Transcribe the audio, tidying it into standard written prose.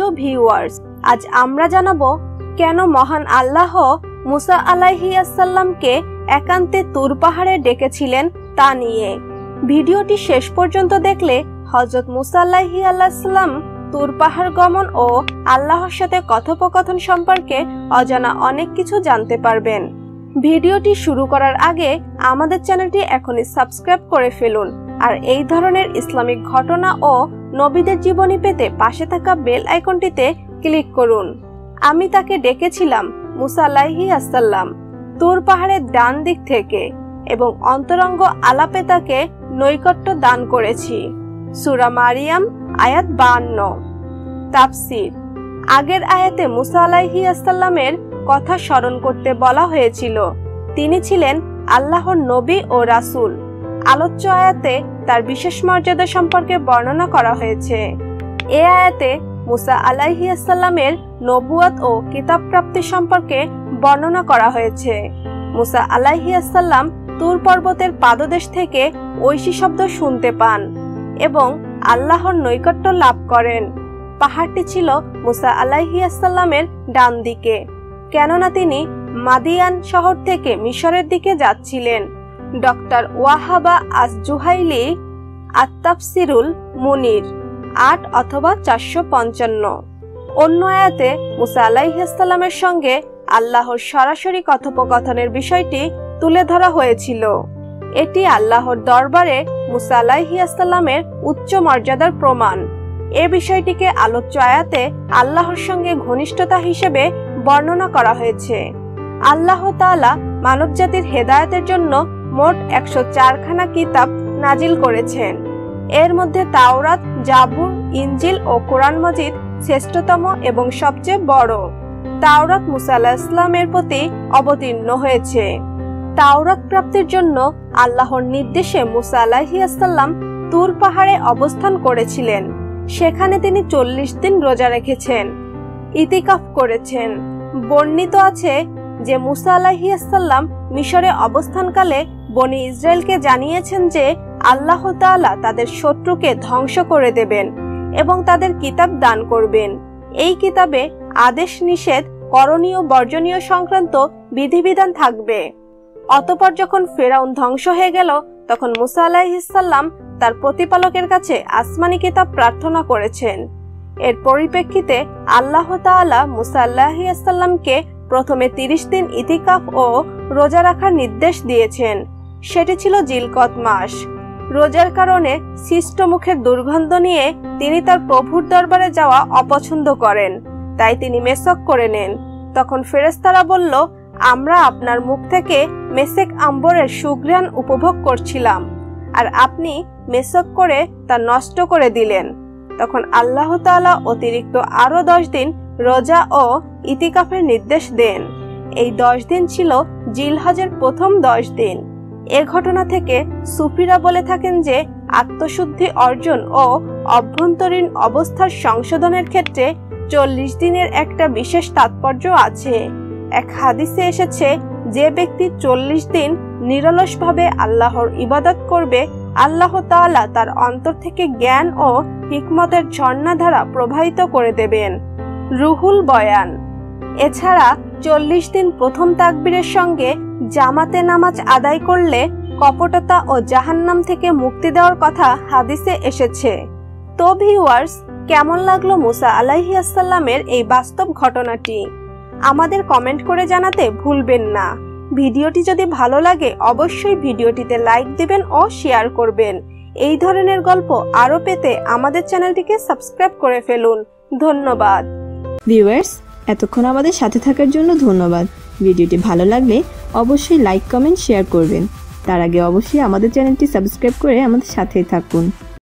Hello viewers, আজ আমরা জানাবো কেন মহান আল্লাহ মুসা আলাইহিস সালামকে একান্তে তুর পাহাড়ে ডেকেছিলেন তা নিয়ে। ভিডিওটি শেষ পর্যন্ত দেখলে হযরত মুসা আলাইহিস সালাম তুর পাহাড় গমন ও আল্লাহর সাথে কথোপকথন সম্পর্কে অজানা অনেক কিছু জানতে পারবেন। ভিডিওটি শুরু করার আগে আমাদের চ্যানেলটি এখনই সাবস্ক্রাইব করে ফেলুন আর এই ধরনের ইসলামিক ঘটনা ও নবীদের জীবনী পেতে পাশে থাকা বেল আইকনটিতে ক্লিক করুন। আমি তাকে ডেকেছিলাম মুসা আলাইহিস সালাম তুর পাহাড়ের ডান দিক থেকে এবং অন্তরঙ্গ আলাপে তাকে নৈকট্য দান করেছি। সূরা মারিয়াম আয়াত 52। তাফসীর। আগের আয়াতে মুসা আলাইহিস সালামের কথা স্মরণ করতে বলা হয়েছিল। তিনি ছিলেন আল্লাহর নবী ও রাসূল। আলোচ্য আয়াতে তার বিশেষ মর্যাদা সম্পর্কে বর্ণনা করা হয়েছে। এই আয়াতে মুসা আলাইহিস সালামের নবুয়ত ও কিতাব প্রাপ্তি সম্পর্কে বর্ণনা করা হয়েছে। মুসা আলাইহিস সালাম তুর পর্বতের পাদদেশ থেকে ঐশী শব্দ শুনতে পান এবং আল্লাহর নৈকট্য লাভ করেন। পাহাড়টি ছিল মুসা আলাইহিস সালামের ডান দিকে, কেননা তিনি মাদিয়ান শহর থেকে মিশরের দিকে যাচ্ছিলেন। ডক্টর ওয়াহাবা আস-জুহাইলি আত-তাফসিরুল মুনির ৮ অথবা ৪৫৫। অন্য আয়াতে মুসা আলাইহিস সালামের সঙ্গে আল্লাহর সরাসরি কথোপকথনের বিষয়টি তুলে ধরা হয়েছিল। এটি আল্লাহর দরবারে মুসা আলাইহিস সালামের উচ্চ মর্যাদার প্রমাণ। এ বিষয়টিকে আলোচ্য আয়াতে আল্লাহর সঙ্গে ঘনিষ্ঠতা হিসেবে বর্ণনা করা হয়েছে। আল্লাহ তাআলা মানবজাতির হেদায়েতের জন্য মোট ১০৪খানা কিতাব নাজিল করেছেন। এর মধ্যে তাওরাত, জাবুর, ইনজিল ও কোরআন মজিদ শ্রেষ্ঠতম এবং সবচেয়ে বড়। তাওরাত মুসা আলাইহিস সালামের প্রতি অবতীর্ণ হয়েছে। তাওরাত প্রাপ্তির জন্য আল্লাহর নির্দেশে মুসা আলাইহিস সালাম তুর পাহাড়ে অবস্থান করেছিলেন। সেখানে তিনি ৪০ দিন রোজা রেখেছেন, ইতিকাফ করেছেন। বর্ণিত আছে যে মুসা আলাইহিস সালাম মিশরে অবস্থানকালে বনি ইসরায়েলকে জানিয়েছেন যে আল্লাহ তাআলা তাদের শত্রুকে ধ্বংস করে দেবেন এবং তাদের কিতাব দান করবেন। এই কিতাবে আদেশ নিষেধ, করণীয় বর্জনীয় সংক্রান্ত বিধিবিধান থাকবে। অতঃপর যখন ফেরাউন ধ্বংস হয়ে গেল তখন মুসা আলাইহিস সালাম তার প্রতিপালকের কাছে আসমানি কিতাব প্রার্থনা করেছেন। এর পরিপ্রেক্ষিতে আল্লাহ তাআলা মুসা আলাইহিস সালামকে প্রথমে ৩০ দিন ইতিকাফ ও রোজা রাখার নির্দেশ দিয়েছেন। সেটি ছিল জিলকদ মাস। রোজার কারণে সৃষ্ট মুখের দুর্গন্ধ নিয়ে তিনি তার প্রভুর দরবারে যাওয়া অপছন্দ করেন, তাই তিনি মেসক করে নেন। তখন ফেরেশতারা বলল, আমরা আপনার মুখ থেকে মেসেক আম্বরের সুঘ্রাণ উপভোগ করছিলাম আর আপনি মেসক করে তা নষ্ট করে দিলেন। তখন আল্লাহ তাআলা অতিরিক্ত আরো ১০ দিন রোজা ও ইতিকাফের নির্দেশ দেন। এই ১০ দিন ছিল জিলহজের প্রথম ১০ দিন। এ ঘটনা থেকে সুফিরা বলে থাকেন যে আত্মশুদ্ধি অর্জন ও অভ্যন্তরীণ অবস্থার সংশোধনের ক্ষেত্রে ৪০ দিনের একটা বিশেষ তাৎপর্য আছে। এক হাদিসে এসেছে, যে ব্যক্তি ৪০ দিন নিরলসভাবে আল্লাহর ইবাদত করবে, আল্লাহ তাআলা তার অন্তর থেকে জ্ঞান ও হিকমতের ঝর্ণাধারা প্রবাহিত করে দেবেন। রুহুল বয়ান। এছাড়া ৪০ দিন প্রথম তাকবীরের সঙ্গে জামাতে নামাজ আদায় করলে কপটতা ও জাহান্নাম থেকে মুক্তি দেওয়ার কথা হাদিসে এসেছে। তো ভিউয়ার্স, কেমন লাগলো মুসা আলাইহিস সালামের এই বাস্তব ঘটনাটি? আমাদের কমেন্ট করে জানাতে ভুলবেন না। ভিডিওটি যদি ভালো লাগে অবশ্যই ভিডিওটিতে লাইক দিবেন ও শেয়ার করবেন। এই ধরনের গল্প আরো পেতে আমাদের চ্যানেলটিকে সাবস্ক্রাইব করে ফেলুন। ধন্যবাদ ভিউয়ার্স, এতক্ষণ আমাদের সাথে থাকার জন্য ধন্যবাদ। ভিডিওটি ভালো লাগলে অবশ্যই লাইক, কমেন্ট, শেয়ার করবেন। তার আগে অবশ্যই আমাদের চ্যানেলটি সাবস্ক্রাইব করে আমাদের সাথেই থাকুন।